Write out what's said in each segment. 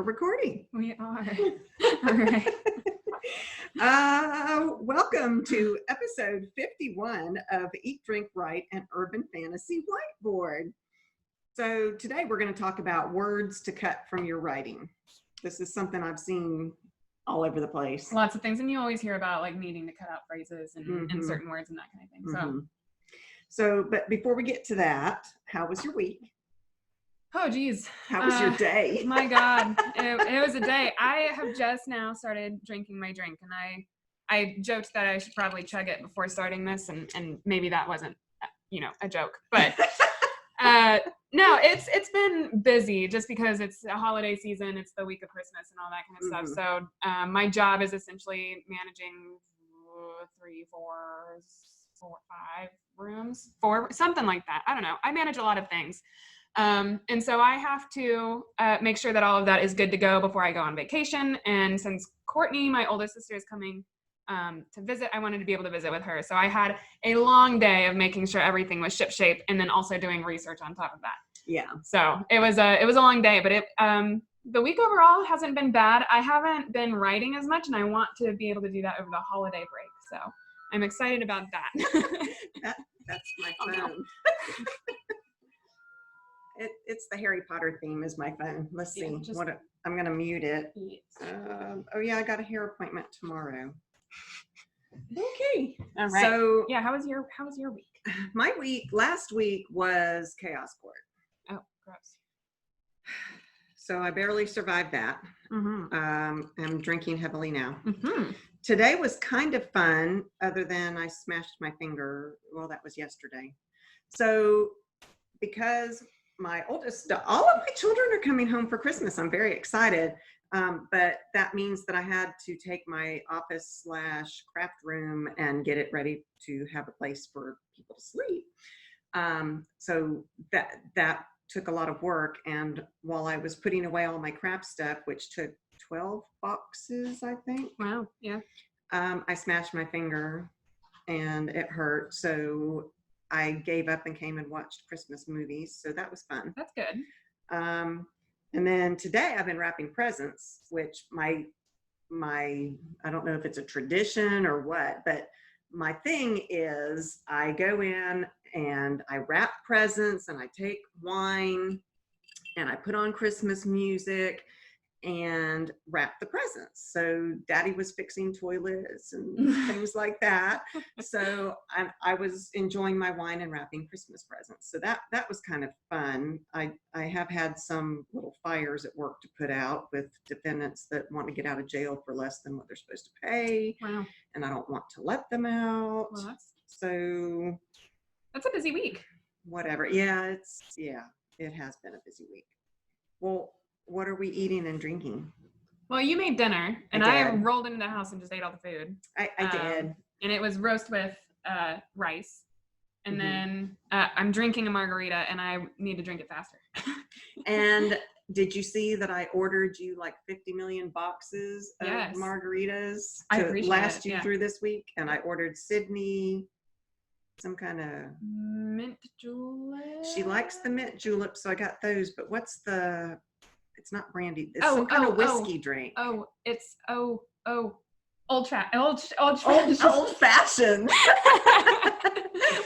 We're recording. We are. All right. Welcome to episode 51 of Eat, Drink, Write, an Urban Fantasy Whiteboard. So today we're going to talk about words to cut from your writing. This is something I've seen all over the place. Lots of things, and you always hear about like needing to cut out phrases and certain words and that kind of thing. But before we get to that, how was your week? Oh, geez. How was your day? My God, it was a day. I have just now started drinking my drink, and I joked that I should probably chug it before starting this, and maybe that wasn't, a joke. But no, it's been busy just because it's a holiday season. It's the week of Christmas and all that kind of stuff. So my job is essentially managing 3, 4, 5 rooms, something like that. I don't know. I manage a lot of things. And so I have to make sure that all of that is good to go before I go on vacation. And since Courtney, my oldest sister, is coming to visit, I wanted to be able to visit with her. So I had a long day of making sure everything was shipshape and then also doing research on top of that. Yeah. So it was a long day, but the week overall hasn't been bad. I haven't been writing as much, and I want to be able to do that over the holiday break. So I'm excited about that. That's my phone. Oh, no. It's the Harry Potter theme is my phone. Let's see. I'm going to mute it. I got a hair appointment tomorrow. Okay. All right. So yeah, how was your week? My last week was Chaos Court. Oh, gross. So I barely survived that. Mm-hmm. I'm drinking heavily now. Mm-hmm. Today was kind of fun, other than I smashed my finger. Well, that was yesterday. So because all of my children are coming home for Christmas, I'm very excited. But that means that I had to take my office / craft room and get it ready to have a place for people to sleep. So that took a lot of work. And while I was putting away all my craft stuff, which took 12 boxes, I think. Wow. Yeah. I smashed my finger and it hurt. So I gave up and came and watched Christmas movies. So that was fun. That's good. And then today I've been wrapping presents, which I don't know if it's a tradition or what, but my thing is I go in and I wrap presents and I take wine and I put on Christmas music and wrap the presents. So Daddy was fixing toilets and things like that. So I was enjoying my wine and wrapping Christmas presents. So that was kind of fun. I have had some little fires at work to put out with defendants that want to get out of jail for less than what they're supposed to pay. Wow. And I don't want to let them out. Well, so that's a busy week. Whatever. Yeah, it has been a busy week. Well, what are we eating and drinking? Well, you made dinner, and I rolled into the house and just ate all the food. I did. And it was roast with rice. And then I'm drinking a margarita, and I need to drink it faster. And did you see that I ordered you like 50 million boxes of margaritas to last you through this week? And I ordered Sydney some kind of mint julep. She likes the mint julep, so I got those. But it's not brandy. It's some kind of whiskey drink. Oh, it's old fashioned.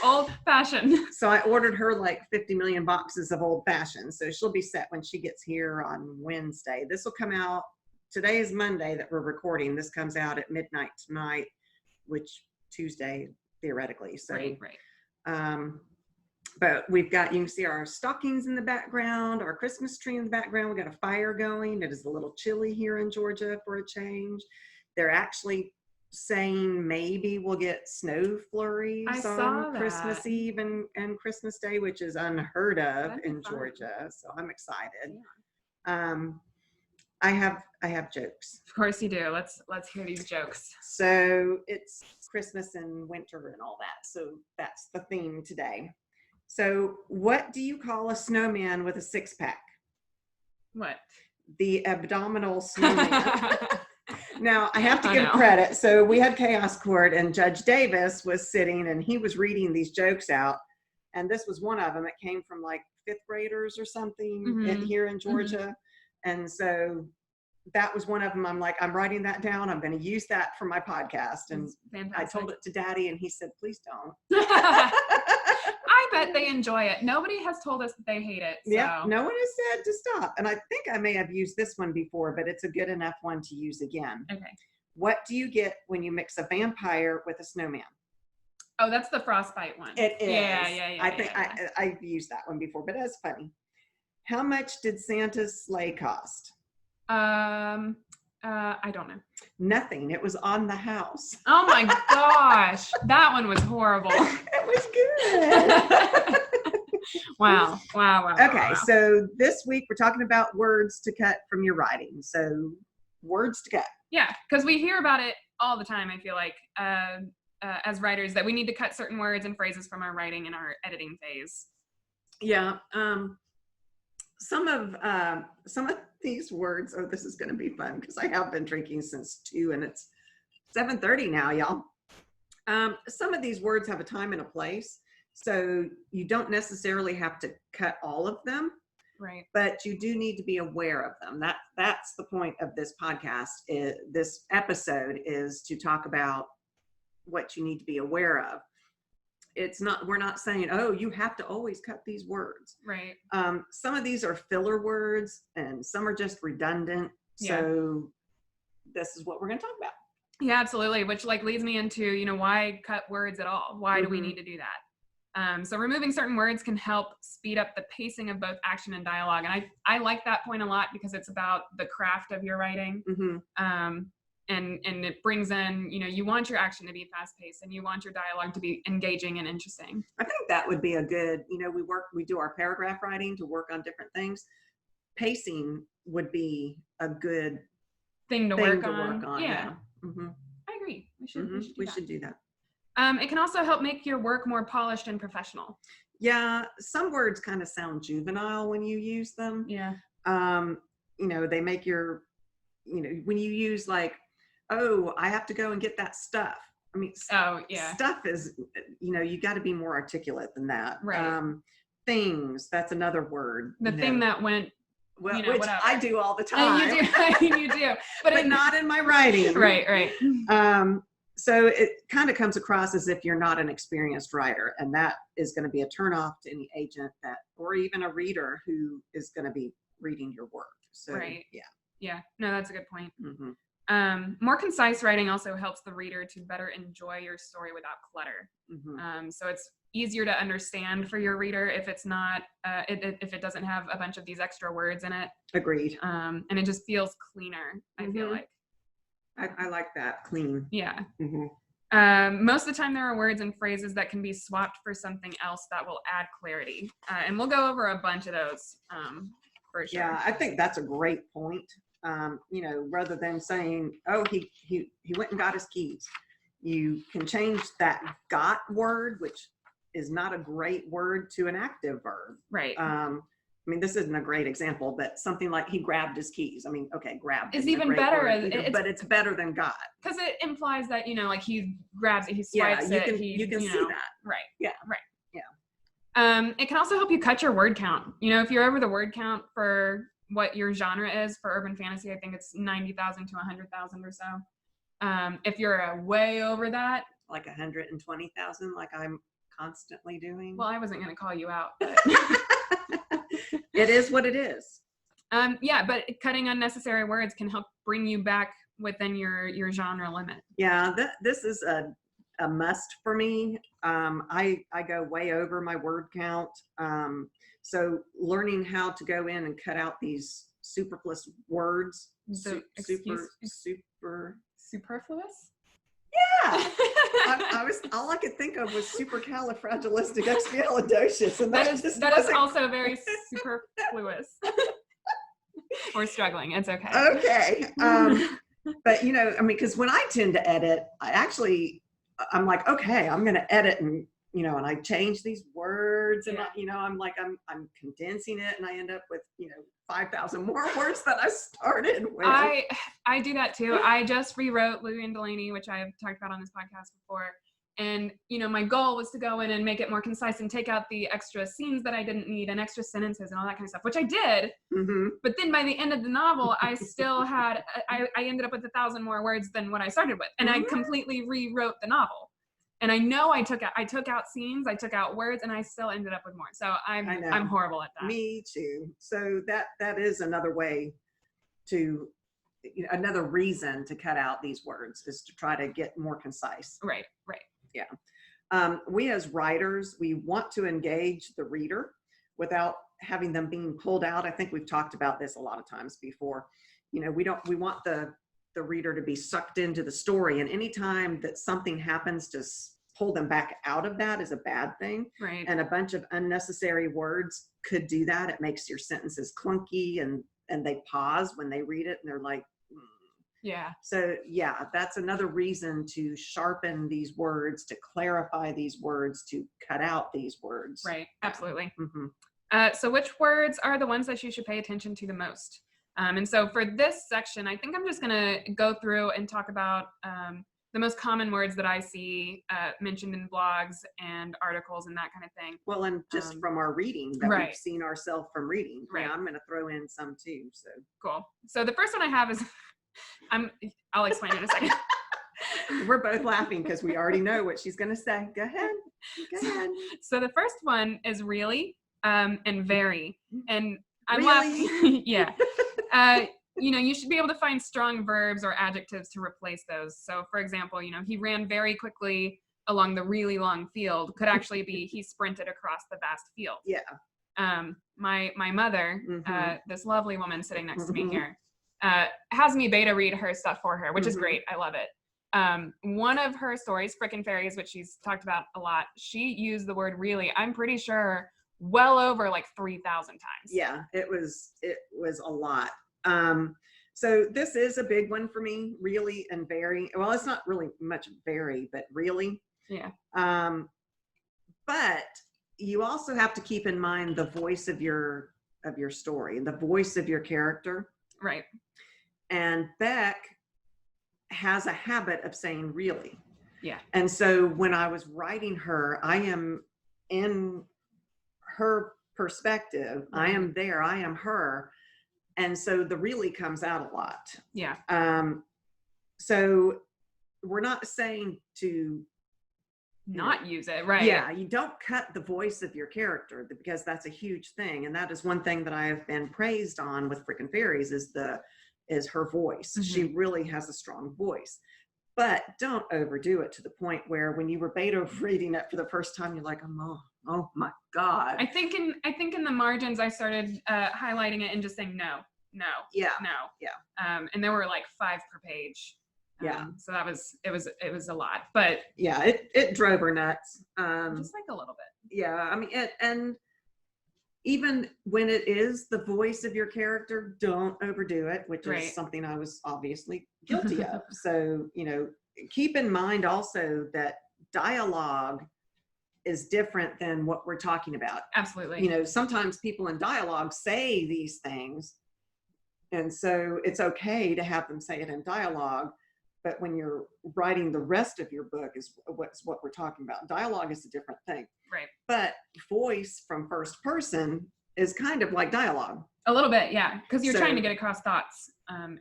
Old fashioned. So I ordered her like 50 million boxes of old fashioned. So she'll be set when she gets here on Wednesday. This will come out. Today is Monday that we're recording. This comes out at midnight tonight, which Tuesday theoretically. So right. But you can see our stockings in the background, our Christmas tree in the background. We got a fire going. It is a little chilly here in Georgia for a change. They're actually saying maybe we'll get snow flurries on Christmas Eve and Christmas Day, which is unheard of in Georgia. So I'm excited. Yeah. I have jokes. Of course you do. Let's hear these jokes. So it's Christmas and winter and all that. So that's the theme today. So what do you call a snowman with a six-pack? What? The abdominal snowman. Now, I have to give credit. So we had Chaos Court, and Judge Davis was sitting, and he was reading these jokes out. And this was one of them. It came from like fifth graders or something here in Georgia. And so that was one of them. I'm like, I'm writing that down. I'm going to use that for my podcast. And I told it to Daddy, and he said, please don't. I bet they enjoy it. Nobody has told us that they hate it. So. Yeah, no one has said to stop. And I think I may have used this one before, but it's a good enough one to use again. Okay. What do you get when you mix a vampire with a snowman? Oh, that's the frostbite one. It is. Yeah. I think I've used that one before, but that's funny. How much did Santa's sleigh cost? I don't know. Nothing. It was on the house. Oh my gosh. That one was horrible. It was good. Wow. Okay, so this week we're talking about words to cut from your writing. So words to cut. Yeah, because we hear about it all the time, I feel like, as writers, that we need to cut certain words and phrases from our writing in our editing phase. Yeah. Some of these words, oh, this is going to be fun because I have been drinking since 2 and it's 7:30 now, y'all. Some of these words have a time and a place, so you don't necessarily have to cut all of them, right? But you do need to be aware of them. That's the point of this podcast. This episode is to talk about what you need to be aware of. We're not saying, oh, you have to always cut these words. Right. Some of these are filler words and some are just redundant. Yeah. So this is what we're going to talk about. Yeah, absolutely. Which leads me into, why cut words at all? Why do we need to do that? So removing certain words can help speed up the pacing of both action and dialogue. And I like that point a lot because it's about the craft of your writing. Mm-hmm. And it brings in, you want your action to be fast paced and you want your dialogue to be engaging and interesting. I think that would be a good, we do our paragraph writing to work on different things. Pacing would be a good thing to work on. Yeah. Mm-hmm. I agree. We should do that. It can also help make your work more polished and professional. Yeah. Some words kind of sound juvenile when you use them. Yeah. They make your, when you use oh, I have to go and get that stuff. I mean, stuff is, you got to be more articulate than that. Right. Things, that's another word. The thing that went, which whatever. I do all the time. You do. But not in my writing. Right. So it kind of comes across as if you're not an experienced writer, and that is going to be a turnoff to any agent or even a reader who is going to be reading your work. So, right. Yeah. Yeah. No, that's a good point. Mm-hmm. More concise writing also helps the reader to better enjoy your story without clutter. Mm-hmm. So it's easier to understand for your reader if it's not, if it doesn't have a bunch of these extra words in it. Agreed. And it just feels cleaner, I feel like. I like that, clean. Yeah. Mm-hmm. Most of the time there are words and phrases that can be swapped for something else that will add clarity. And we'll go over a bunch of those for sure. Yeah, I think that's a great point. Rather than saying, oh, he went and got his keys, you can change that got word, which is not a great word, to an active verb. Right. I mean, this isn't a great example, but something like he grabbed his keys. I mean, okay, grabbed is even better, word, but it's better than got. Because it implies that, he grabs it, he swipes it. You can see that. Right. Yeah. Right. Yeah. It can also help you cut your word count. If you're over the word count for what your genre is for urban fantasy, I think it's 90,000 to 100,000 or so. If you're way over that, like 120,000, like I'm constantly doing. Well, I wasn't going to call you out. But it is what it is. But cutting unnecessary words can help bring you back within your genre limit. Yeah, this is a must for me. I go way over my word count. So learning how to go in and cut out these superfluous words. Superfluous? Yeah. All I could think of was supercalifragilisticexpialidocious, and that is also very superfluous. We're struggling. It's okay. Okay. But because when I tend to edit, I'm like, okay, I'm going to edit and I change these words and I'm condensing it and I end up with 5,000 more words that I started with. I do that too. I just rewrote Louie and Delaney, which I have talked about on this podcast before, And, my goal was to go in and make it more concise and take out the extra scenes that I didn't need and extra sentences and all that kind of stuff, which I did. Mm-hmm. But then by the end of the novel, I still had, I ended up with 1,000 more words than what I started with. And I completely rewrote the novel. And I know I took out scenes, I took out words, and I still ended up with more. So I'm horrible at that. Me too. So that is another way to, another reason to cut out these words is to try to get more concise. Right. Yeah. We as writers, we want to engage the reader without having them being pulled out. I think we've talked about this a lot of times before. We want the reader to be sucked into the story, and anytime that something happens to pull them back out of that is a bad thing. Right. And a bunch of unnecessary words could do that. It makes your sentences clunky, and they pause when they read it and they're like, Yeah. So yeah, that's another reason to sharpen these words, to clarify these words, to cut out these words. Right. Absolutely. Mm-hmm. So which words are the ones that you should pay attention to the most? And so for this section, I think I'm just going to go through and talk about the most common words that I see mentioned in blogs and articles and that kind of thing. Well, and just from our reading that we've seen ourselves from reading. Right. Yeah, I'm going to throw in some too. So cool. So the first one I have is, I'll explain it in a second. We're both laughing because we already know what she's going to say. Go ahead. So the first one is really and very. And I'm really? laughing. Yeah. You should be able to find strong verbs or adjectives to replace those. So for example, he ran very quickly along the really long field could actually be he sprinted across the vast field. Yeah. My mother, this lovely woman sitting next to me here, has me beta read her stuff for her, which is great. I love it. One of her stories, Frickin' Fairies, which she's talked about a lot, she used the word really, I'm pretty sure, well over like 3,000 times. Yeah, it was a lot. So this is a big one for me, really and very. Well, it's not really much very, but really. Yeah. But you also have to keep in mind the voice of your story and the voice of your character. Right. And Beck has a habit of saying really. Yeah. And so when I was writing her, I am in her perspective. I am there. I am her. And so the really comes out a lot. Yeah. So we're not saying to not use it, right? Yeah, you don't cut the voice of your character because that's a huge thing. And that is one thing that I have been praised on with Frickin' Fairies is her voice. Mm-hmm. She really has a strong voice. But don't overdo it to the point where when you were beta reading it for the first time, you're like, oh my God. I think in the margins, I started highlighting it and just saying no. Yeah. And there were like 5 per page. Yeah. So it was a lot, but yeah, it drove her nuts. Just like a little bit. Yeah. I mean, and even when it is the voice of your character, don't overdo it, which is something I was obviously guilty of. So, keep in mind also that dialogue is different than what we're talking about. Absolutely. Sometimes people in dialogue say these things, and so it's okay to have them say it in dialogue. But when you're writing the rest of your book is what we're talking about. Dialogue is a different thing. Right. But voice from first person is kind of like dialogue. A little bit, yeah. Because you're trying to get across thoughts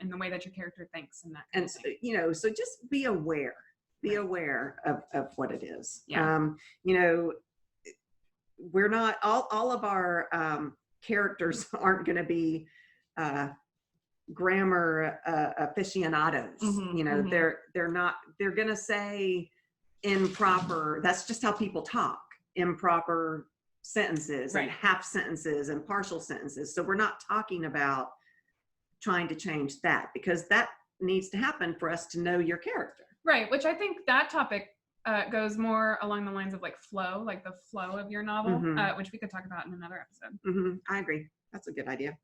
in the way that your character thinks and that kind of thing. So just be aware. Be aware of what it is. Yeah. We're not, all of our characters aren't going to be grammar aficionados. Mm-hmm, they're going to say improper, that's just how people talk, improper sentences and half sentences and partial sentences. So we're not talking about trying to change that, because that needs to happen for us to know your character. Right, which I think that topic goes more along the lines of like flow, like the flow of your novel, which we could talk about in another episode. Mm-hmm. I agree. That's a good idea.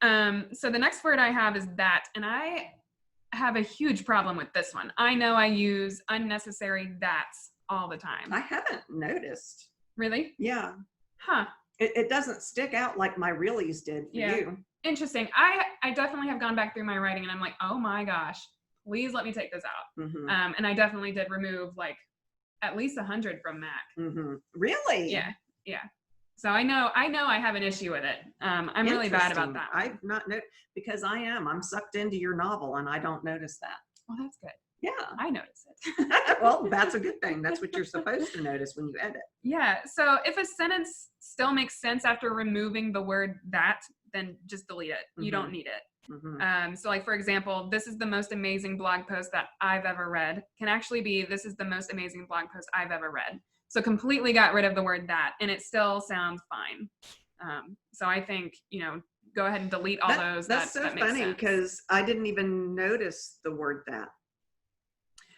So the next word I have is that, and I have a huge problem with this one. I know I use unnecessary that's all the time. I haven't noticed. Really? Yeah. Huh. It doesn't stick out like my reallys did for you. Interesting. I definitely have gone back through my writing and I'm like, oh my gosh, please let me take this out. Mm-hmm. And I definitely did remove like at least 100 from Mac. Really? Yeah. So I know I have an issue with it. I'm really bad about that one. I've not because I'm sucked into your novel and I don't notice that. Well, that's good. Yeah. I notice it. Well, that's a good thing. That's what you're supposed to notice when you edit. Yeah. So if a sentence still makes sense after removing the word that, then just delete it. You don't need it. So like, for example, this is the most amazing blog post that I've ever read can actually be, this is the most amazing blog post I've ever read. So completely got rid of the word that, and it still sounds fine. So I think, go ahead and delete all those. That's so funny because I didn't even notice the word that.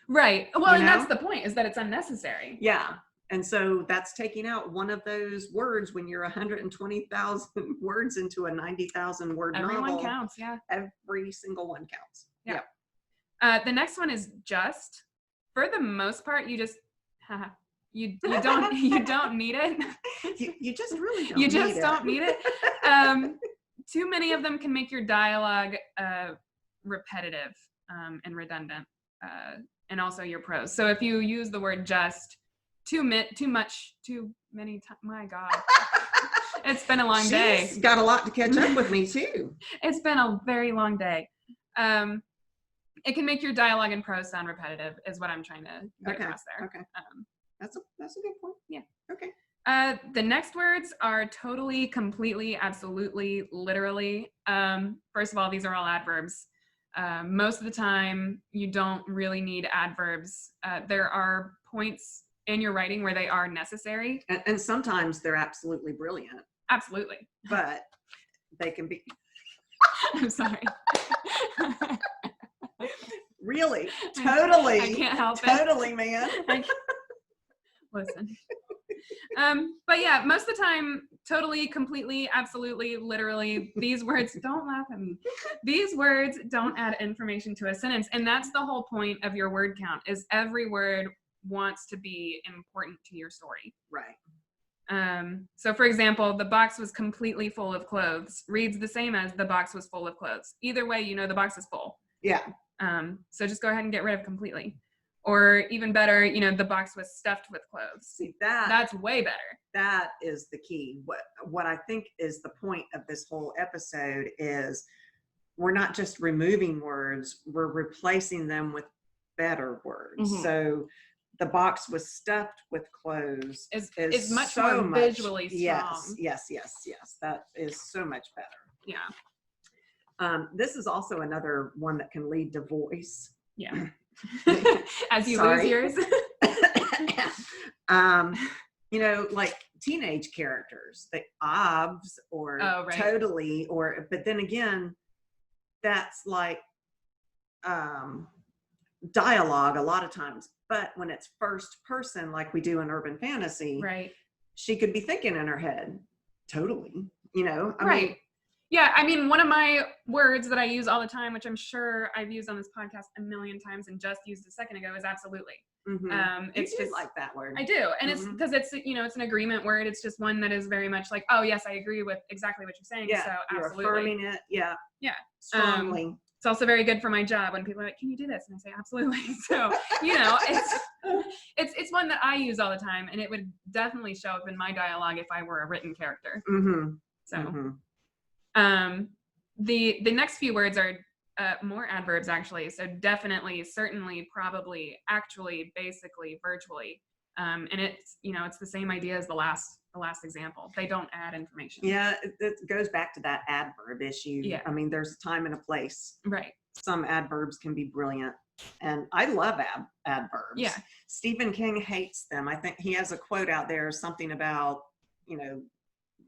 Right. Well, and that's the point, is that it's unnecessary. Yeah. And so that's taking out one of those words when you're 120,000 words into a 90,000 word novel. Everyone counts. Yeah. Every single one counts. Yeah. The next one is just. For the most part, you just, you don't need it. You just really don't. You just don't need it. Too many of them can make your dialogue repetitive and redundant, and also your prose. So if you use the word just too many times, my God, it's been a long day. She's got a lot to catch up with me too. It's been a very long day. It can make your dialogue and prose sound repetitive, is what I'm trying to get across there. Okay. That's a good point. Yeah. Okay. The next words are totally, completely, absolutely, literally. First of all, these are all adverbs. Most of the time, you don't really need adverbs. There are points in your writing where they are necessary. And sometimes they're absolutely brilliant. Absolutely. But they can be. I'm sorry. Really? Totally. I can't help it. Totally, man. Listen. But yeah, most of the time, totally, completely, absolutely, literally, these words, don't laugh at me. These words don't add information to a sentence. And that's the whole point of your word count, is every word wants to be important to your story. Right. So for example, the box was completely full of clothes reads the same as the box was full of clothes. Either way, the box is full. Yeah. So just go ahead and get rid of completely. Or even better, the box was stuffed with clothes. See, that's way better. That is the key. What I think is the point of this whole episode is we're not just removing words, we're replacing them with better words. So the box was stuffed with clothes is much more visually strong. Yes. That is so much better. Yeah. This is also another one that can lead to voice. Yeah. As you lose yours. Like teenage characters, the obs or totally, but then again, that's like dialogue a lot of times. But when it's first person, like we do in urban fantasy, right, she could be thinking in her head, totally, I mean, yeah, I mean, one of my words that I use all the time, which I'm sure I've used on this podcast a million times and just used a second ago, is absolutely. It's just like that word. I do. And it's because it's an agreement word. It's just one that is very much like, oh yes, I agree with exactly what you're saying. Yeah, so you're absolutely. affirming it. Yeah. Yeah. Strongly. It's also very good for my job when people are like, can you do this? And I say, absolutely. So, it's one that I use all the time, and it would definitely show up in my dialogue if I were a written character. So, the next few words are more adverbs actually. So definitely, certainly, probably, actually, basically, virtually. And it's, it's the same idea as the last example. They don't add information. Yeah, it goes back to that adverb issue. Yeah. I mean, there's a time and a place. Right. Some adverbs can be brilliant. And I love adverbs. Yeah. Stephen King hates them. I think he has a quote out there, something about,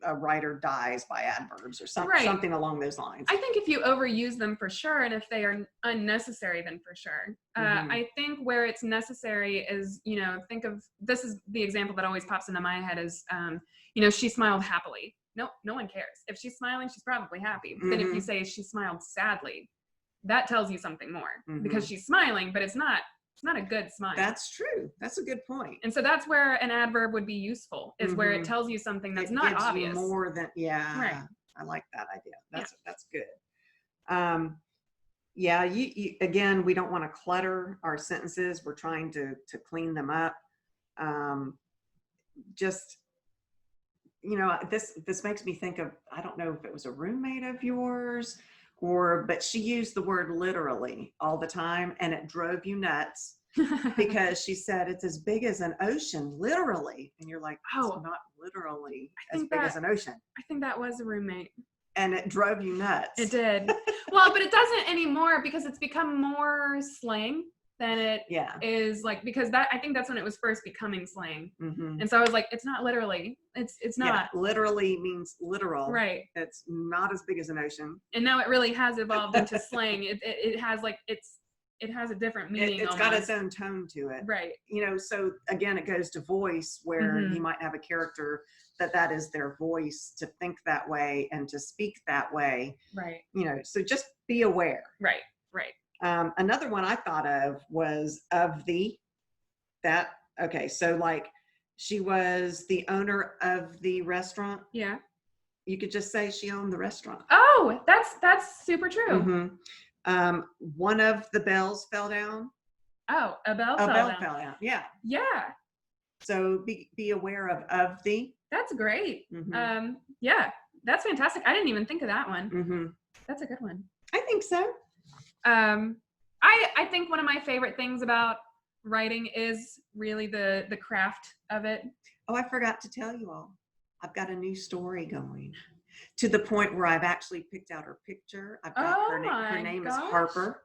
a writer dies by adverbs or something along those lines. I think if you overuse them, for sure, and if they are unnecessary, then for sure. I think where it's necessary is, think of, this is the example that always pops into my head is, she smiled happily. No one cares. If she's smiling, she's probably happy. Then if you say she smiled sadly, that tells you something more because she's smiling, but it's not a good smile. That's true. That's a good point. And so that's where an adverb would be useful, is where it tells you something that's not obvious. More than, right. I like that idea. That's good. You again, we don't want to clutter our sentences. We're trying to clean them up. Just, you know, this makes me think of, I don't know if it was a roommate of yours but she used the word literally all the time, and it drove you nuts because she said it's as big as an ocean, literally. And you're like, Oh, it's not literally I as think big as an ocean. I think that was a roommate. And it drove you nuts. It did. Well, but it doesn't anymore because it's become more slang than it is, like, because I think that's when it was first becoming slang. Mm-hmm. And so I was like, it's not literally. It's not. Yeah, literally means literal. Right. It's not as big as an ocean. And now it really has evolved into slang. It has like it has a different meaning. It's got its own tone to it. Right. You know, so again, it goes to voice, where you might have a character that is their voice, to think that way and to speak that way. Right. You know, so just be aware. Right. Right. Another one I thought of was of the, okay, so like she was the owner of the restaurant. Yeah. You could just say she owned the restaurant. Oh, that's super true. Mm-hmm. One of the bells fell down. Oh, a bell fell down. Yeah. Yeah. So be aware of the. That's great. Mm-hmm. Yeah, that's fantastic. I didn't even think of that one. Mm-hmm. That's a good one. I think so. I think one of my favorite things about writing is really the craft of it. Oh, I forgot to tell you all. I've got a new story going, to the point where I've actually picked out her picture. I've got her name is Harper.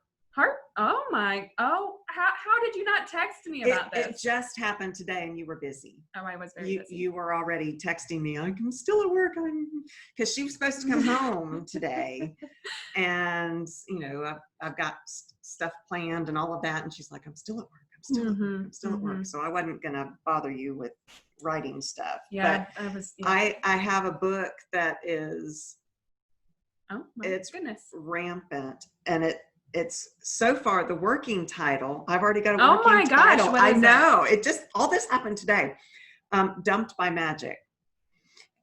Oh, how did you not text me about this? It just happened today, and you were busy. Oh, I was very busy. You were already texting me. I'm still at work. Because she was supposed to come home today, and you know I've got stuff planned and all of that. And she's like, I'm still at work. I'm still at work. So I wasn't gonna bother you with writing stuff. Yeah, but I have a book that is. Oh my goodness. Rampant, and it's so far the working title. I've already got a working title. Oh my gosh, title. I know. It just, all this happened today. Dumped by Magic.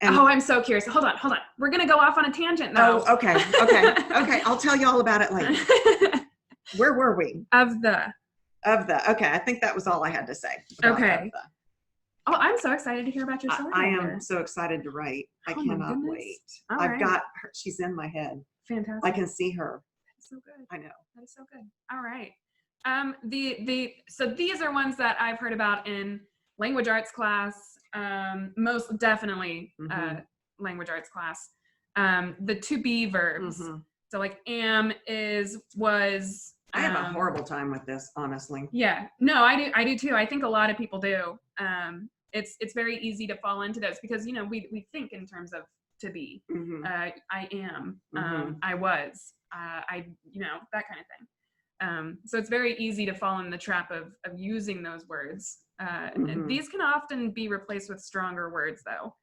And I'm so curious. Hold on. We're going to go off on a tangent though. Oh, okay. Okay. I'll tell you all about it later. Where were we? Of the. Okay. I think that was all I had to say. Okay. Oh, I'm so excited to hear about your story. I am so excited to write. I cannot wait. I've got her. She's in my head. Fantastic. I can see her. So good. I know. That is so good. All right. So these are ones that I've heard about in language arts class. Most definitely language arts class. The to be verbs. So like am, is, was. I have a horrible time with this, honestly. Yeah. No, I do too. I think a lot of people do. It's very easy to fall into those because, you know, we think in terms of to be. I am. I was. You know, that kind of thing. So it's very easy to fall in the trap of using those words. And these can often be replaced with stronger words, though.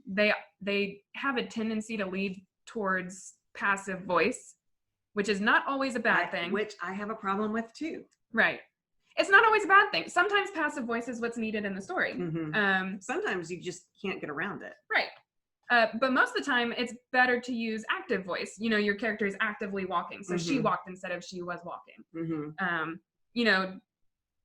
They have a tendency to lead towards passive voice, which is not always a bad thing. Which I have a problem with too. Right. It's not always a bad thing. Sometimes passive voice is what's needed in the story. Sometimes you just can't get around it. Right. But most of the time, it's better to use active voice. You know, your character is actively walking. So she walked instead of she was walking. You know,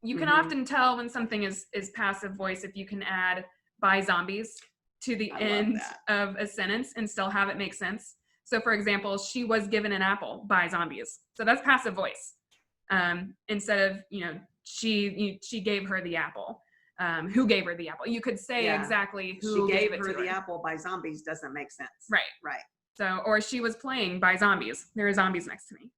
you can often tell when something is passive voice if you can add by zombies to the end of a sentence and still have it make sense. So for example, she was given an apple by zombies. So that's passive voice. Instead of, you know, she gave her the apple. Who gave her the apple? You could say exactly who she gave it her to the apple by zombies doesn't make sense. Right. So, or she was playing by zombies. There are zombies next to me.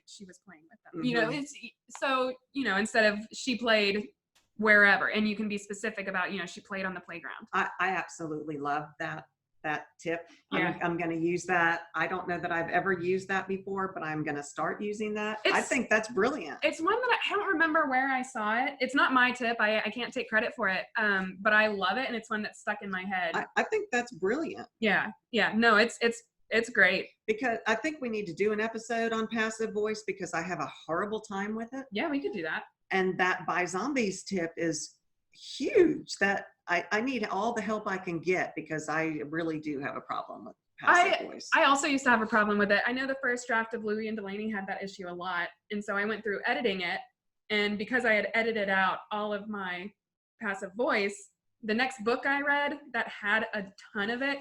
She was playing with them. You know, it's so, you know, instead of she played wherever, and you can be specific about, you know, she played on the playground. I absolutely love that tip. Yeah. I'm going to use that. I don't know that I've ever used that before, but I'm going to start using that. I think that's brilliant. It's one that I don't remember where I saw it. It's not my tip. I can't take credit for it. But I love it. And it's one that's stuck in my head. I think that's brilliant. Yeah. No, it's great. Because I think we need to do an episode on passive voice because I have a horrible time with it. Yeah, we could do that. And that by zombies tip is huge. That I need all the help I can get because I really do have a problem with passive voice. I also used to have a problem with it. I know the first draft of Louie and Delaney had that issue a lot. And so I went through editing it. And because I had edited out all of my passive voice, the next book I read that had a ton of it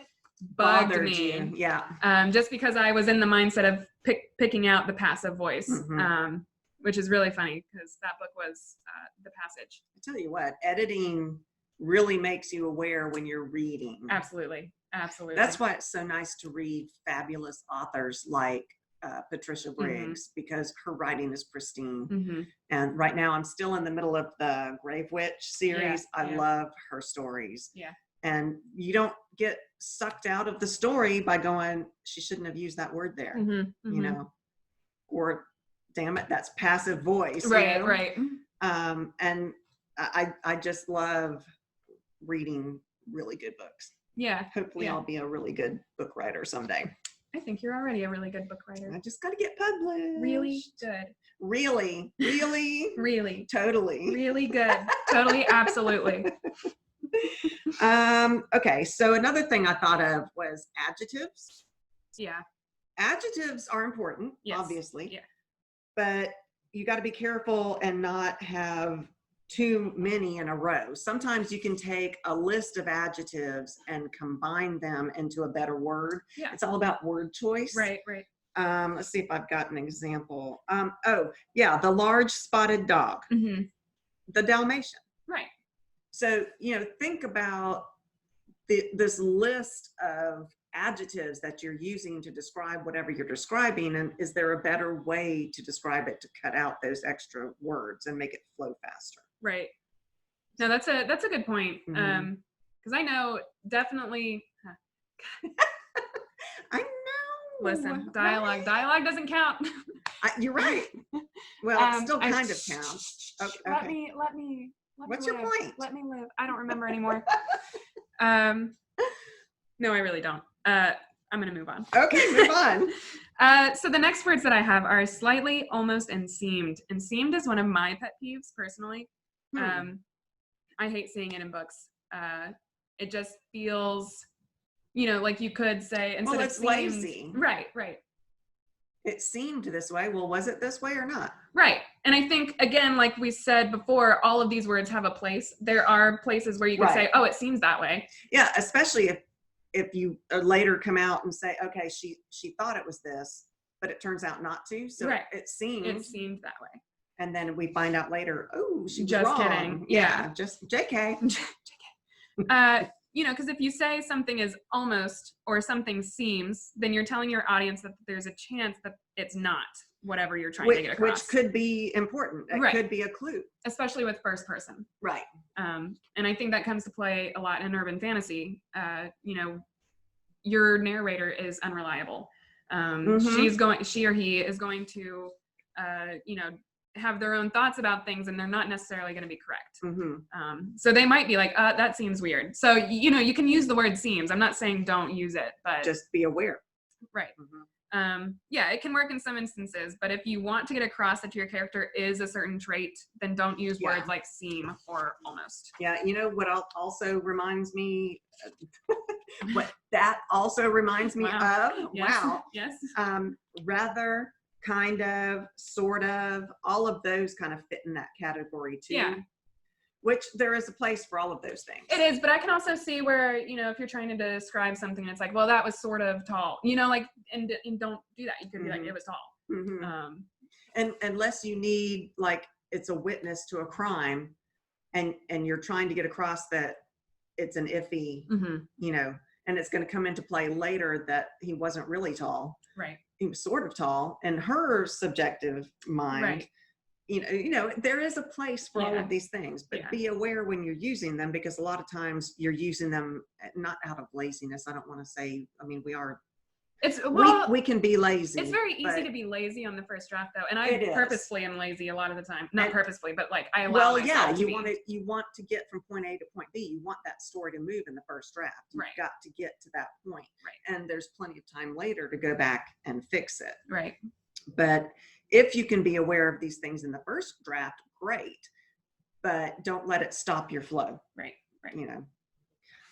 bugged Bothered me. you. Yeah. Just because I was in the mindset of picking out the passive voice, which is really funny because that book was The Passage. I tell you what, editing really makes you aware when you're reading. Absolutely. Absolutely. That's why it's so nice to read fabulous authors like Patricia Briggs, because her writing is pristine. And right now I'm still in the middle of the Grave Witch series. I love her stories. Yeah. And you don't get sucked out of the story by going, she shouldn't have used that word there, you know, or damn it, that's passive voice. Right, you know? right. And I just love reading really good books. Yeah. Hopefully I'll be a really good book writer someday. I think you're already a really good book writer. I just got to get published. Really good. Really, really, really, totally, really good. Totally, absolutely. Okay, so another thing I thought of was adjectives. Yeah. Adjectives are important, obviously. Yeah. But you got to be careful and not have too many in a row. Sometimes you can take a list of adjectives and combine them into a better word. Yeah. It's all about word choice. Right, right. Let's see if I've got an example. Oh, yeah, the large spotted dog, the Dalmatian. Right. So, you know, think about this list of adjectives that you're using to describe whatever you're describing, and is there a better way to describe it to cut out those extra words and make it flow faster? Right. No, that's a good point. Because I know definitely. I know. Listen, dialogue doesn't count. You're right. Well, it still kind of counts. Okay. Let me. What's me your live. point? Let me live. I don't remember anymore. No, I really don't. I'm gonna move on. Okay, move on. So the next words that I have are slightly, almost, and seemed. And seemed is one of my pet peeves personally. I hate seeing it in books. It just feels, you know, like you could say instead of seemed, lazy. Right, right. It seemed this way. Well, was it this way or not? Right. And I think, again, like we said before, all of these words have a place. There are places where you can say, oh, it seems that way. Yeah, especially if you later come out and say, okay, she thought it was this, but it turns out not to. So it seemed that way. And then we find out later, oh, she was just wrong. Kidding. Yeah, just JK. You know, because if you say something is almost or something seems, then you're telling your audience that there's a chance that it's not whatever you're trying to get across. Which could be important. It could be a clue. Especially with first person. Right. And I think that comes to play a lot in urban fantasy. You know, your narrator is unreliable. She or he is going to, you know, have their own thoughts about things, and they're not necessarily going to be correct. So they might be like, that seems weird. So, you know, you can use the word seems. I'm not saying don't use it, but just be aware. Right. Yeah, it can work in some instances, but if you want to get across that your character is a certain trait, then don't use words like seem or almost. Yeah. You know what also reminds me, what that also reminds me of? Yes. Wow. Yes. Rather, kind of, sort of, all of those kind of fit in that category too. Yeah. Which there is a place for all of those things. It is, but I can also see where, you know, if you're trying to describe something, it's like, well, that was sort of tall, you know, like, and don't do that. You could be like, it was tall. And unless you need, like, it's a witness to a crime, and you're trying to get across that it's an iffy, you know, and it's going to come into play later that he wasn't really tall. Right. He was sort of tall in her subjective mind. Right. You know, there is a place for all of these things, but be aware when you're using them, because a lot of times you're using them not out of laziness. I don't want to say, I mean, we can be lazy. It's very easy to be lazy on the first draft though. And I purposefully am lazy a lot of the time. Not purposefully, but like I allow myself to be. You want to get from point A to point B. You want that story to move in the first draft. You've got to get to that point. Right. And there's plenty of time later to go back and fix it. Right. But if you can be aware of these things in the first draft, great. But don't let it stop your flow. Right. Right. You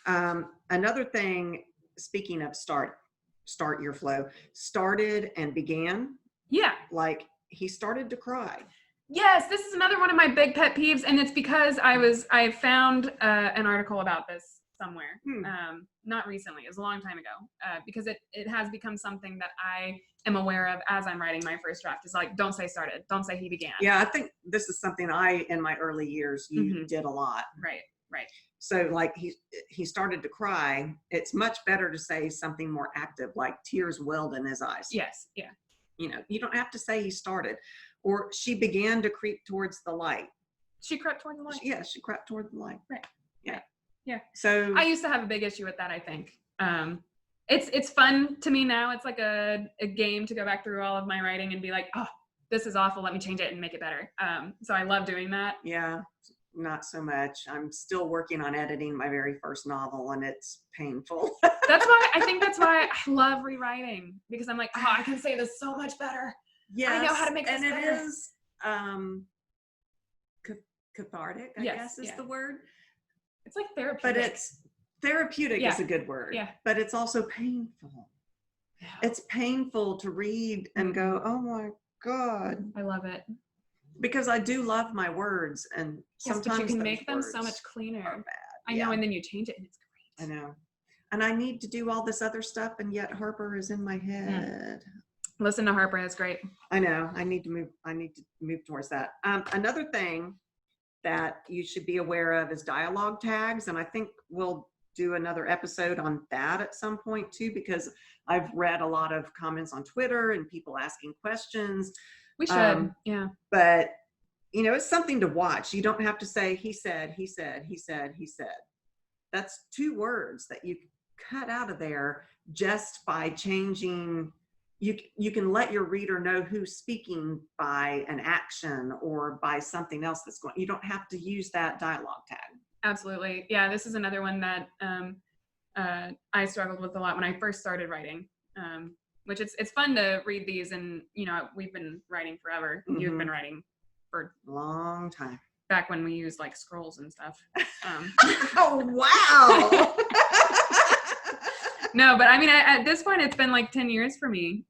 know. Another thing, speaking of start your flow, started and began. Yeah. Like he started to cry. Yes, this is another one of my big pet peeves, and it's because I found an article about this somewhere. Not recently, it was a long time ago, because it has become something that I am aware of as I'm writing my first draft. It's like, don't say started, don't say he began. Yeah, I think this is something I, in my early years, you did a lot. Right. So like he started to cry. It's much better to say something more active, like tears welled in his eyes. Yes, yeah. You know, you don't have to say he started. Or she began to creep towards the light. She crept toward the light. Yeah, she crept toward the light. Right. Yeah. Right. Yeah. So I used to have a big issue with that, I think. It's fun to me now. It's like a game to go back through all of my writing and be like, oh, this is awful. Let me change it and make it better. So I love doing that. Yeah, not so much. I'm still working on editing my very first novel, and it's painful. I think that's why I love rewriting, because I'm like, oh, I can say this so much better. Yes, I know how to make this and better. it is cathartic, I guess is the word. It's like therapeutic. But it's therapeutic is a good word. Yeah. But it's also painful. Yeah. It's painful to read and go, oh my God. I love it. Because I do love my words, and sometimes but you can make them so much cleaner. I know, and then you change it and it's great. I know. And I need to do all this other stuff, and yet Harper is in my head. Listen to Harper, that's great. I know. I need to move towards that. Another thing that you should be aware of is dialogue tags, and I think we'll do another episode on that at some point too, because I've read a lot of comments on Twitter and people asking questions. We should, yeah. But you know, it's something to watch. You don't have to say he said, he said, he said, he said. That's 2 words that you cut out of there just by changing. You can let your reader know who's speaking by an action or by something else that's going. You don't have to use that dialogue tag. Absolutely. Yeah, this is another one that I struggled with a lot when I first started writing, which it's fun to read these, and you know, we've been writing forever. You've been writing for a long time. Back when we used like scrolls and stuff. Oh, wow. No, but I mean, at this point, it's been like 10 years for me,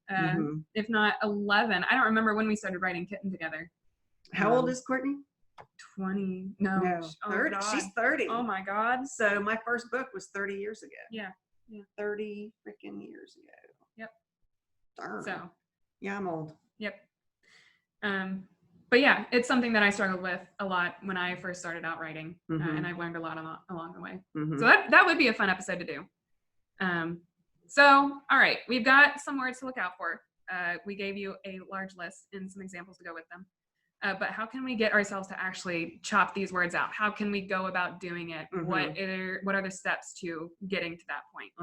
if not 11. I don't remember when we started writing Kitten together. How old is Courtney? 20. No. 30. She's 30. Oh my God. So my first book was 30 years ago. Yeah. 30 freaking years ago. Yep. Darn. So. Yeah, I'm old. Yep. But yeah, it's something that I struggled with a lot when I first started out writing, and I've learned a lot along the way. So that would be a fun episode to do. So, all right, we've got some words to look out for. We gave you a large list and some examples to go with them. But how can we get ourselves to actually chop these words out? How can we go about doing it? What are the steps to getting to that point?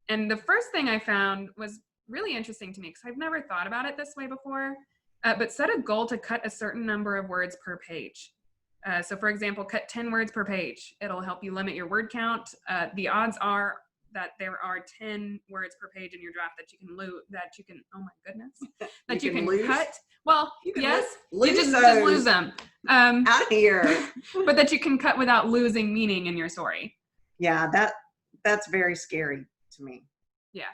And the first thing I found was really interesting to me, because I've never thought about it this way before, but set a goal to cut a certain number of words per page. So for example, cut 10 words per page. It'll help you limit your word count. The odds are that there are 10 words per page in your draft that you can oh my goodness, that you can cut. Well, yes, you just lose them. Out of here. But that you can cut without losing meaning in your story. Yeah, that's very scary to me. Yeah.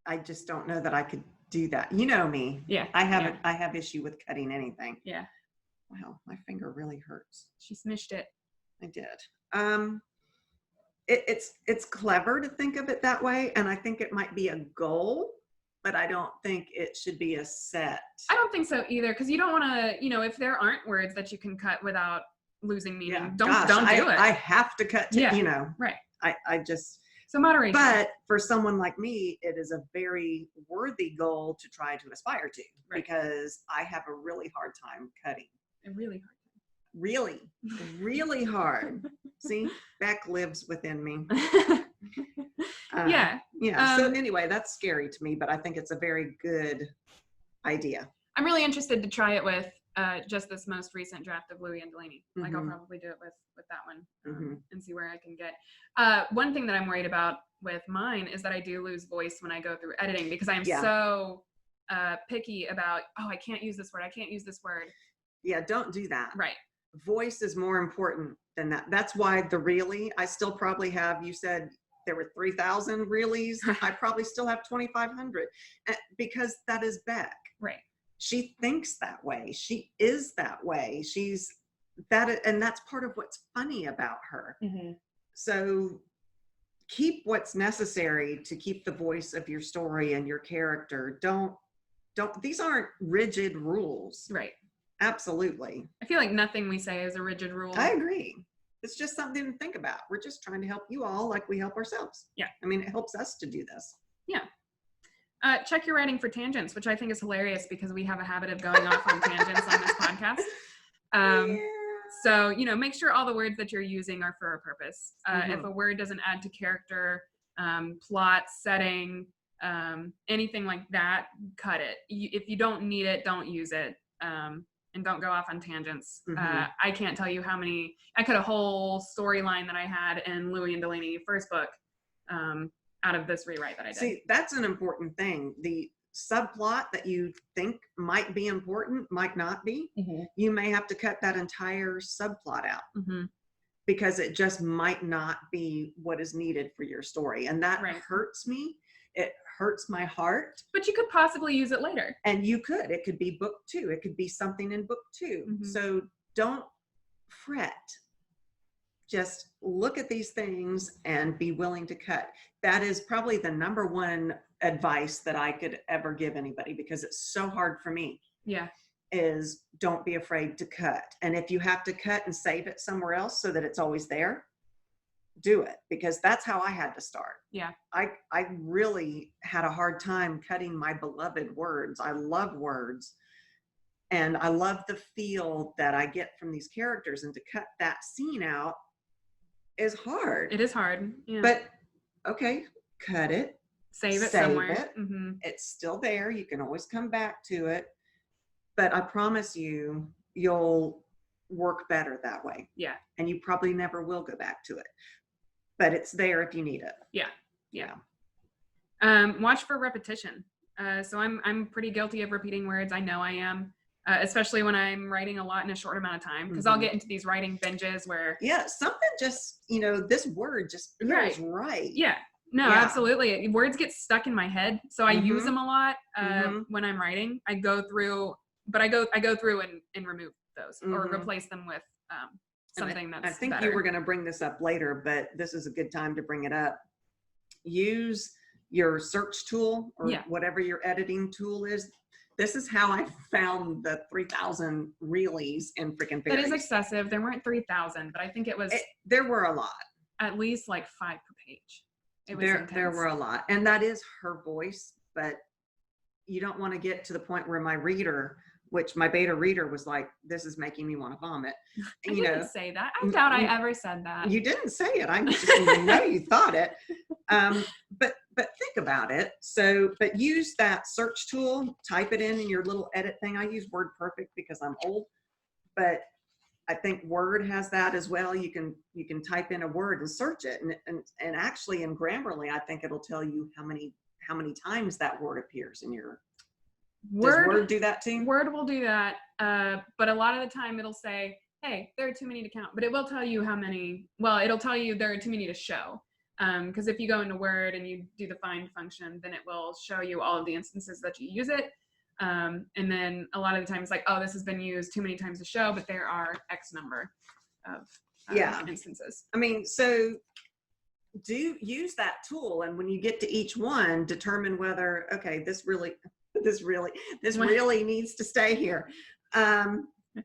I just don't know that I could do that. You know me. Yeah. I have issue with cutting anything. Yeah. Wow, my finger really hurts. She smished it. I did. It's clever to think of it that way, and I think it might be a goal, but I don't think it should be a set. I don't think so either, because you don't want to, if there aren't words that you can cut without losing meaning, don't do it. I have to cut to, right. I just. So moderation. But for someone like me, it is a very worthy goal to try to aspire to, because I have a really hard time cutting. A really hard time. Really, really hard. See, Beck lives within me. Yeah. So anyway, that's scary to me, but I think it's a very good idea. I'm really interested to try it with just this most recent draft of Louis and Delaney. Like I'll probably do it with that one and see where I can get. One thing that I'm worried about with mine is that I do lose voice when I go through editing, because I'm so picky about, I can't use this word. I can't use this word. Yeah, don't do that. Right. Voice is more important than that. That's why I still probably have, you said there were 3,000 reallys, I probably still have 2,500 because that is Beck. Right. She thinks that way. She is that way. She's that, and that's part of what's funny about her. Mm-hmm. So keep what's necessary to keep the voice of your story and your character. Don't, these aren't rigid rules. Right. Absolutely. I feel like nothing we say is a rigid rule. I agree. It's just something to think about. We're just trying to help you all like we help ourselves. Yeah. I mean, it helps us to do this. Yeah. Check your writing for tangents, which I think is hilarious because we have a habit of going off on tangents on this podcast. Yeah. So, you know, make sure all the words that you're using are for a purpose. Mhm. If a word doesn't add to character, plot, setting, anything like that, cut it. If you don't need it, don't use it. And don't go off on tangents. Mhm. I can't tell you how many, I cut a whole storyline that I had in Louis and Delaney first book out of this rewrite that I did. See, that's an important thing. The subplot that you think might be important might not be. Mm-hmm. You may have to cut that entire subplot out Mm-hmm. because it just might not be what is needed for your story. And that Right. hurts me. It hurts my heart. But you could possibly use it later. And you could. It could be book 2. It could be something in book 2. Mhm. So don't fret. Just look at these things and be willing to cut. That is probably the number one advice that I could ever give anybody, because it's so hard for me, Yeah. is don't be afraid to cut. And if you have to cut and save it somewhere else so that it's always there, do it, because that's how I had to start. Yeah. I really had a hard time cutting my beloved words. I love words. And I love the feel that I get from these characters, and to cut that scene out is hard. It is hard. Yeah. But okay, cut it. Save it save somewhere. it. Mm-hmm. It's still there. You can always come back to it. But I promise you, you'll work better that way. Yeah. And you probably never will go back to it. But it's there if you need it. Yeah. Watch for repetition. So I'm pretty guilty of repeating words. I know I am. Especially when I'm writing a lot in a short amount of time, because I'll get into these writing binges where something just, this word just feels right. Yeah, no, Yeah. absolutely. Words get stuck in my head, so I use them a lot Mhm. when I'm writing. I go through and remove those or Mhm. replace them with something that's I think better. you were going to bring this up later, but this is a good time to bring it up. Use your search tool or whatever your editing tool is. This is how I found the 3,000 reallys in freaking That fairies. is excessive. There weren't 3,000, but I think it was there were a lot. at least like 5 per page. It was There intense. were a lot, and that is her voice. But you don't want to get to the point where my reader, which my beta reader was like, "This is making me want to vomit." I didn't say that. I doubt I ever said that. You didn't say it. I just know you thought it. But think about it. So, but use that search tool, type it in your little edit thing. I use WordPerfect because I'm old, but I think Word has that as well. You can type in a word and search it, and actually in Grammarly, I think it'll tell you how many times that word appears in your. Does Word do that too? Word will do that, but a lot of the time it'll say, "Hey, there are too many to count," but it will tell you how many. Well, it'll tell you there are too many to show. Because if you go into Word and you do the find function, then it will show you all of the instances that you use it. And then a lot of the time it's like, oh, this has been used too many times to show, but there are X number of instances. I mean, so do use that tool, and when you get to each one, determine whether, okay, this really needs to stay here,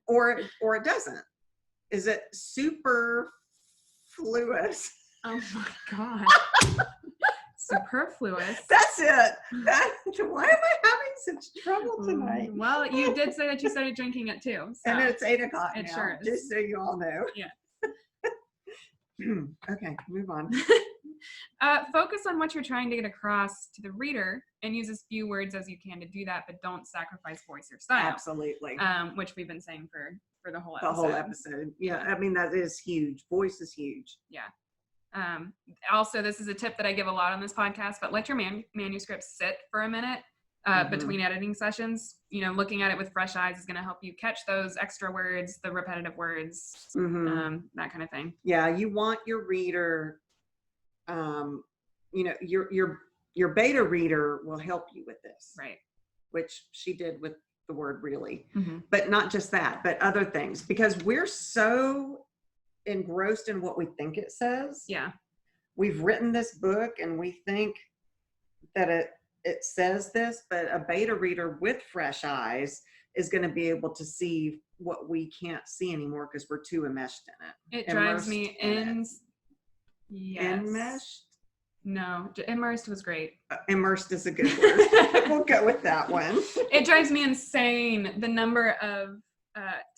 or it doesn't. Is it superfluous? Oh my God. Superfluous. That's it. Why am I having such trouble tonight? Well, you did say that you started drinking it too. So. And it's 8 o'clock It now, sure is. just so you all know. Yeah. Okay, move on. Focus on what you're trying to get across to the reader and use as few words as you can to do that, but don't sacrifice voice or style. Absolutely. Which we've been saying for the whole episode. The whole episode. Yeah, I mean, that is huge. Voice is huge. Yeah. Also, this is a tip that I give a lot on this podcast, but let your manuscript sit for a minute between editing sessions. Looking at it with fresh eyes is going to help you catch those extra words, the repetitive words, that kind of thing. Yeah, you want your reader you know, your beta reader will help you with this, Right. which she did with the word really. Mm-hmm. But not just that, but other things, because we're so engrossed in what we think it says. Yeah. We've written this book and we think that it says this, but a beta reader with fresh eyes is going to be able to see what we can't see anymore because we're too enmeshed in it. It drives me yes. Enmeshed? No, immersed was great. Immersed is a good word. We'll go with that one. It drives me insane, the number of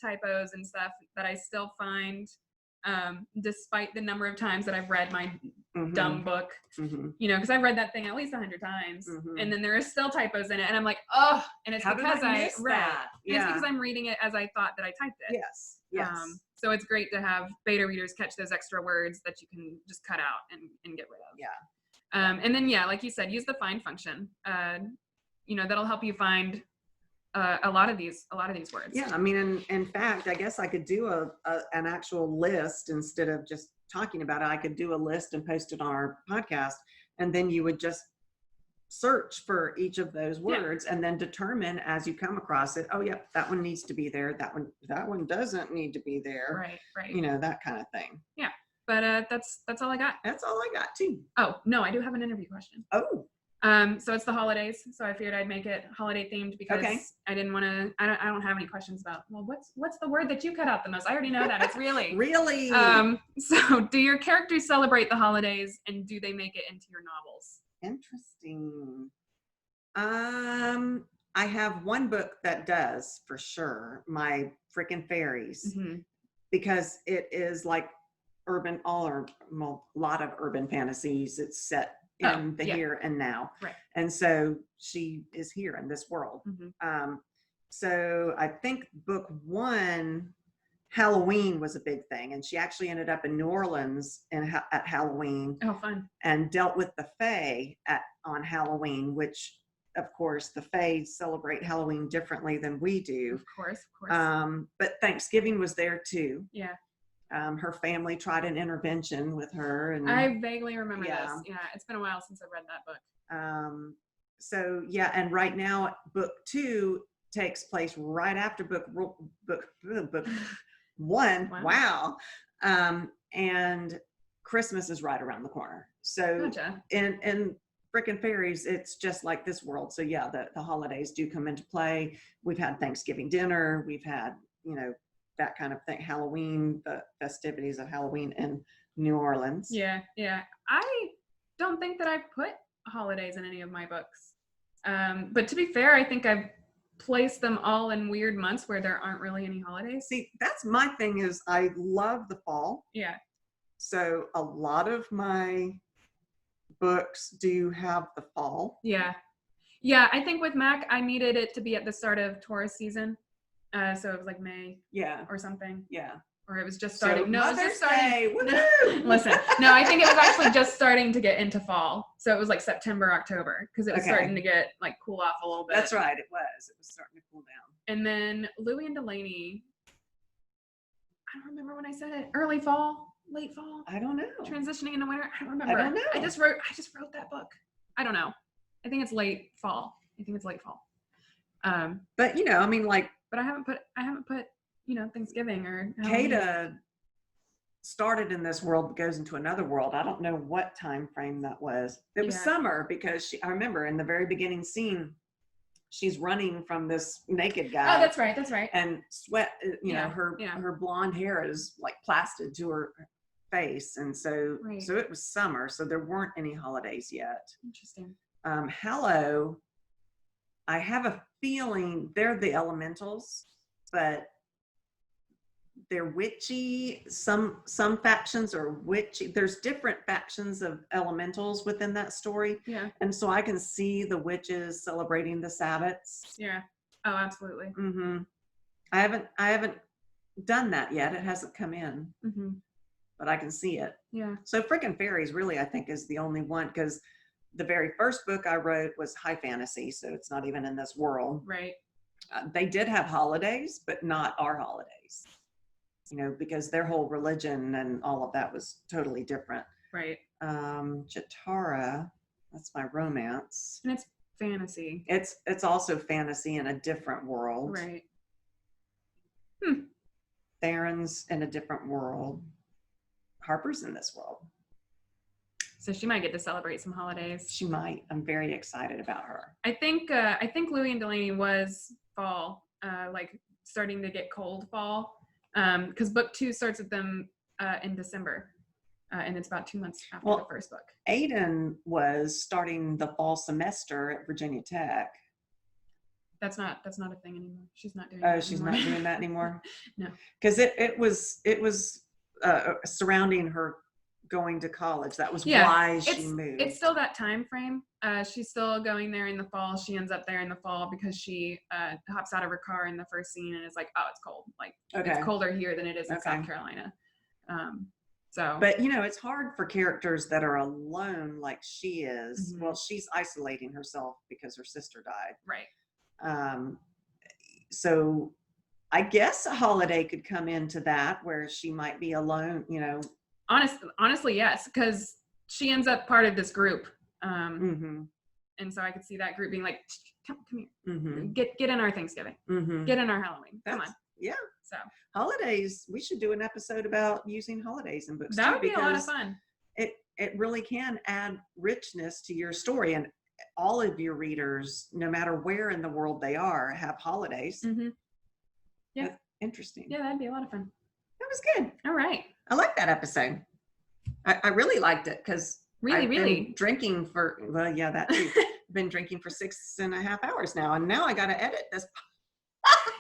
typos and stuff that I still find, despite the number of times that I've read my dumb book, you know, because I've read that thing at least 100 times, and then there are still typos in it, and I'm like, oh, and it's because I read that? Yeah. It's because I'm reading it as I thought that I typed it. Yes. Yes. So it's great to have beta readers catch those extra words that you can just cut out and get rid of. Yeah. And then, yeah, like you said, use the find function. You know, that'll help you find a lot of these words. Yeah, I mean, in fact, I guess I could do an actual list instead of just talking about it. I could do a list and post it on our podcast, and then you would just search for each of those words and then determine as you come across it, oh, yeah, that one needs to be there. That one doesn't need to be there. Right. You know, that kind of thing. Yeah. But that's all I got. That's all I got too. Oh, no, I do have an interview question. Oh. So it's the holidays. So I figured I'd make it holiday themed because I didn't want to, I don't have any questions about, well, what's the word that you cut out the most? I already know that. It's really. Really? So do your characters celebrate the holidays and do they make it into your novels? Interesting. I have one book that does for sure, My Frickin' Fairies, because it is like a lot of urban fantasies. It's set in the here and now. Right. And so she is here in this world. So I think book one, Halloween was a big thing. And she actually ended up in New Orleans at Halloween. Oh, fun. And dealt with the Fae on Halloween, which of course the Fae celebrate Halloween differently than we do. Of course. But Thanksgiving was there too. Yeah. Her family tried an intervention with her, and I vaguely remember this. Yeah, it's been a while since I read that book. So yeah, and right now book two takes place right after book one. Wow. And Christmas is right around the corner. So gotcha. in Frickin' Fairies, it's just like this world. So yeah, the holidays do come into play. We've had Thanksgiving dinner. We've had, you know, that kind of thing. Halloween, the festivities of Halloween in New Orleans. Yeah. I don't think that I've put holidays in any of my books. But to be fair, I think I've placed them all in weird months where there aren't really any holidays. See, that's my thing is I love the fall. Yeah. So a lot of my books do have the fall. Yeah. Yeah, I think with Mac, I needed it to be at the start of Taurus season. So it was like May, or something. Yeah, or it was just starting. So no, it was just starting. Woo-hoo! Listen, no, I think it was actually just starting to get into fall. So it was like September, October, because it was starting to get like cool off a little bit. That's right, it was. It was starting to cool down. And then Louie and Delaney. I don't remember when I said it. Early fall, late fall. I don't know. Transitioning into winter. I don't remember. I don't know. I just wrote that book. I don't know. I think it's late fall. But you know, I mean, like. But I haven't put, you know, Thanksgiving or Kata started in this world, goes into another world. I don't know what time frame that was. It was summer because I remember in the very beginning scene, she's running from this naked guy. Oh, that's right. And sweat, you know, her blonde hair is like plastered to her face. And so it was summer. So there weren't any holidays yet. Interesting. Hello. I have a feeling they're the elementals, but they're witchy. Some factions are witchy. There's different factions of elementals within that story. Yeah. And so I can see the witches celebrating the Sabbats. Yeah. Oh, absolutely. Mm-hmm. I haven't done that yet. It hasn't come in, but I can see it. Yeah. So Frickin' Fairies really, I think, is the only one, because the very first book I wrote was high fantasy, so it's not even in this world. Right. They did have holidays, but not our holidays, you know, because their whole religion and all of that was totally different. Right. Chitara, that's my romance. And it's fantasy. It's also fantasy in a different world. Right. Theron's in a different world. Harper's in this world. So she might get to celebrate some holidays. She might. I'm very excited about her. I think Louis and Delaney was fall, like starting to get cold fall, because book 2 starts with them in December, and it's about 2 months after the first book. Aiden was starting the fall semester at Virginia Tech. That's not a thing anymore. She's not doing. Oh, she's not doing that anymore. No, because it was surrounding her going to college. That was why she moved. It's still that time frame. She's still going there in the fall. She ends up there in the fall because she hops out of her car in the first scene and is like, oh, it's cold. Like it's colder here than it is in South Carolina. But it's hard for characters that are alone like she is. Well, she's isolating herself because her sister died. Right. So I guess a holiday could come into that where she might be alone, Honestly, yes, because she ends up part of this group, and so I could see that group being like, "Come here, get in our Thanksgiving, get in our Halloween, come on." Yeah. So holidays, we should do an episode about using holidays in books. That would be a lot of fun. It really can add richness to your story, and all of your readers, no matter where in the world they are, have holidays. Yeah, that's interesting. Yeah, that'd be a lot of fun. That was good. All right. I like that episode. I really liked it because I've been drinking for, that too. Been drinking for 6.5 hours now, and now I got to edit this.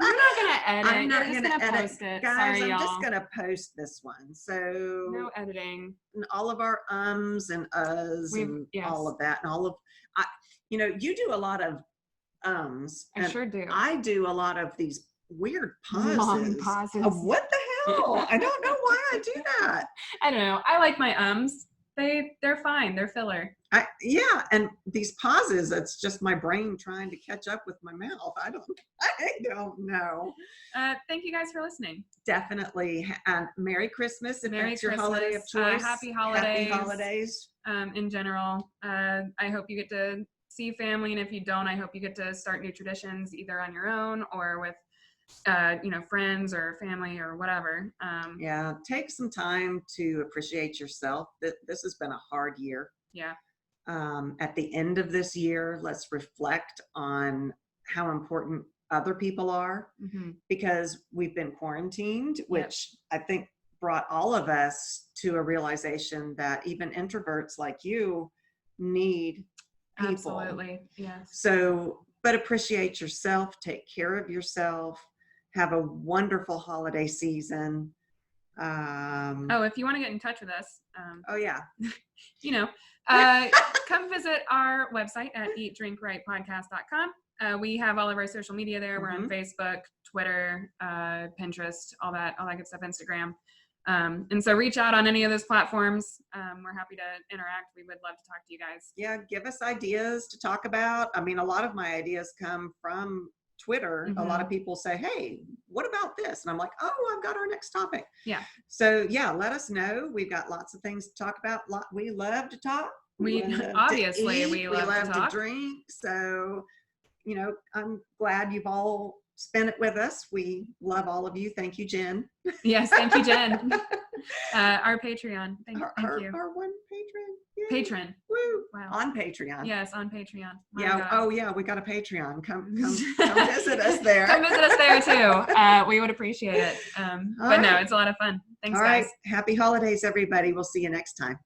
You're not going to edit. I'm not going to post it. Guys, sorry, I'm y'all. just going to post this one. So no editing. And all of our ums and uhs and all of that. And all of, you do a lot of ums. I sure do. I do a lot of these weird pauses. Long pauses. Of what the hell? I don't know why I do that. I don't know. I like my ums. They're fine. They're filler. And these pauses, it's just my brain trying to catch up with my mouth. I don't know. Thank you guys for listening. Definitely. And Merry Christmas if that's your holiday of choice. Happy holidays. Happy holidays. In general. I hope you get to see family, and if you don't, I hope you get to start new traditions either on your own or with friends or family or whatever. Take some time to appreciate yourself. This has been a hard year. Yeah. At the end of this year, let's reflect on how important other people are, because we've been quarantined, which I think brought all of us to a realization that even introverts like you need people. Absolutely. Yes. So, but appreciate yourself, take care of yourself. Have a wonderful holiday season. If you want to get in touch with us. Come visit our website at eatdrinkwritepodcast.com. We have all of our social media there. We're on Facebook, Twitter, Pinterest, all that good stuff, Instagram. And so reach out on any of those platforms. We're happy to interact. We would love to talk to you guys. Yeah, give us ideas to talk about. I mean, a lot of my ideas come from Twitter. A lot of people say, hey, what about this? And I'm like, oh, I've got our next topic. Yeah. So let us know. We've got lots of things to talk about. We love to talk. We love to drink. So, I'm glad you've all spent it with us. We love all of you. Thank you, Jen. Yes, thank you, Jen. Our Patreon. Thank you. Our one patron. Yay. Patron. Woo. Wow. On Patreon. Yes, on Patreon. We got a Patreon. Come visit us there. Come visit us there too. We would appreciate it. No, it's a lot of fun. Thanks, guys. All right. Happy holidays, everybody. We'll see you next time.